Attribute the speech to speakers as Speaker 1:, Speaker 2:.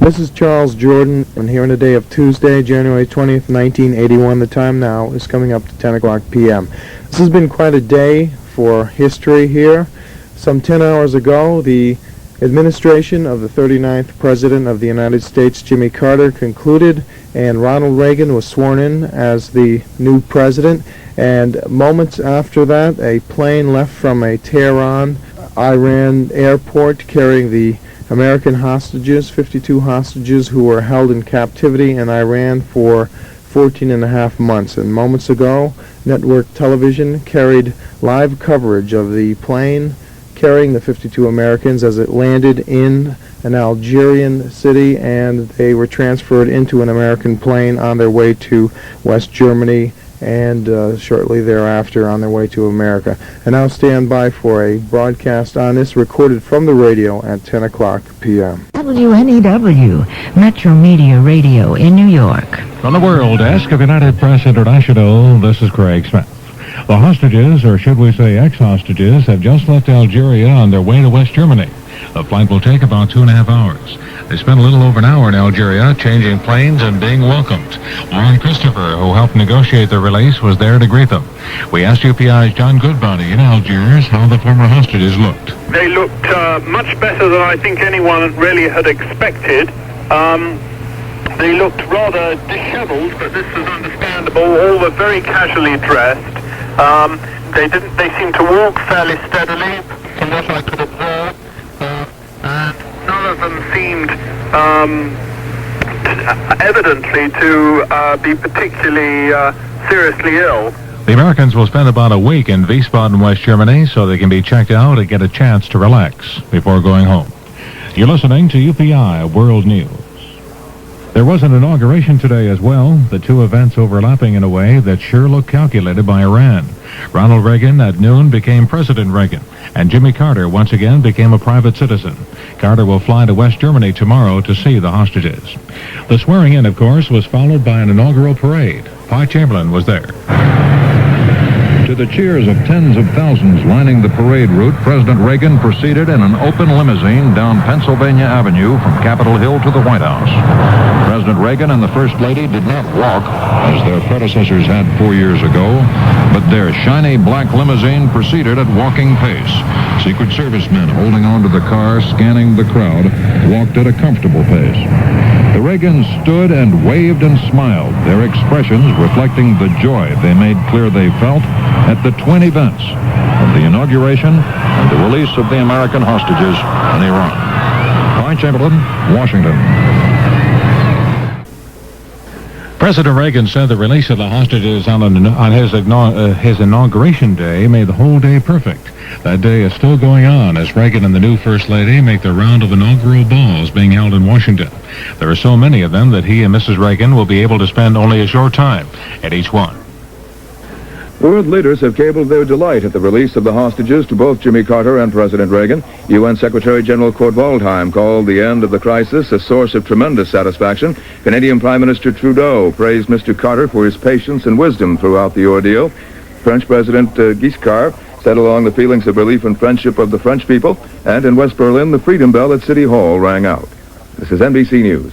Speaker 1: This is Charles Jordan, and here on the day of Tuesday, January 20th, 1981, the time now is coming up to 10 o'clock p.m. This has been quite a day for history here. Some 10 hours ago, the administration of the 39th President of the United States, Jimmy Carter, concluded, and Ronald Reagan was sworn in as the new president. And moments after that, a plane left from a Tehran, Iran airport carrying the American hostages, 52 hostages who were held in captivity in Iran for 14 and a half months. And moments ago, network television carried live coverage of the plane carrying the 52 Americans as it landed in an Algerian city, and they were transferred into an American plane on their way to West Germany, and shortly thereafter on their way to America. And now stand by for a broadcast on this, recorded from the radio at 10 o'clock p.m.
Speaker 2: WNEW, Metro Media Radio in New York.
Speaker 3: From the World Desk of United Press International, this is Craig Smith. The hostages, or should we say ex-hostages, have just left Algeria on their way to West Germany. The flight will take about 2.5 hours. They spent a little over an hour in Algeria, changing planes and being welcomed. Warren Christopher, who helped negotiate the release, was there to greet them. We asked UPI's John Goodbody in Algiers how the former hostages looked.
Speaker 4: They looked much better than I think anyone really had expected. They looked rather disheveled, but this is understandable. All were very casually dressed. They seemed to walk fairly steadily, from what I could observe. And none of them seemed evidently to be particularly seriously ill.
Speaker 3: The Americans will spend about a week in Wiesbaden, West Germany, so they can be checked out and get a chance to relax before going home. You're listening to UPI World News. There was an inauguration today as well, the two events overlapping in a way that sure looked calculated by Iran. Ronald Reagan at noon became President Reagan, and Jimmy Carter once again became a private citizen. Carter will fly to West Germany tomorrow to see the hostages. The swearing-in, of course, was followed by an inaugural parade. Pye Chamberlayne was there.
Speaker 5: To the cheers of tens of thousands lining the parade route, President Reagan proceeded in an open limousine down Pennsylvania Avenue from Capitol Hill to the White House. President Reagan and the First Lady did not walk, as their predecessors had 4 years ago, but their shiny black limousine proceeded at walking pace. Secret Service men holding onto the car, scanning the crowd, walked at a comfortable pace. The Reagans stood and waved and smiled, their expressions reflecting the joy they made clear they felt at the twin events of the inauguration and the release of the American hostages in Iran. Pye Chamberlayne, Washington.
Speaker 3: President Reagan said the release of the hostages on his inauguration day made the whole day perfect. That day is still going on as Reagan and the new First Lady make the round of inaugural balls being held in Washington. There are so many of them that he and Mrs. Reagan will be able to spend only a short time at each one.
Speaker 6: World leaders have cabled their delight at the release of the hostages to both Jimmy Carter and President Reagan. UN Secretary General Kurt Waldheim called the end of the crisis a source of tremendous satisfaction. Canadian Prime Minister Trudeau praised Mr. Carter for his patience and wisdom throughout the ordeal. French President Giscard said along the feelings of relief and friendship of the French people, and in West Berlin, the Freedom Bell at City Hall rang out. This is NBC News.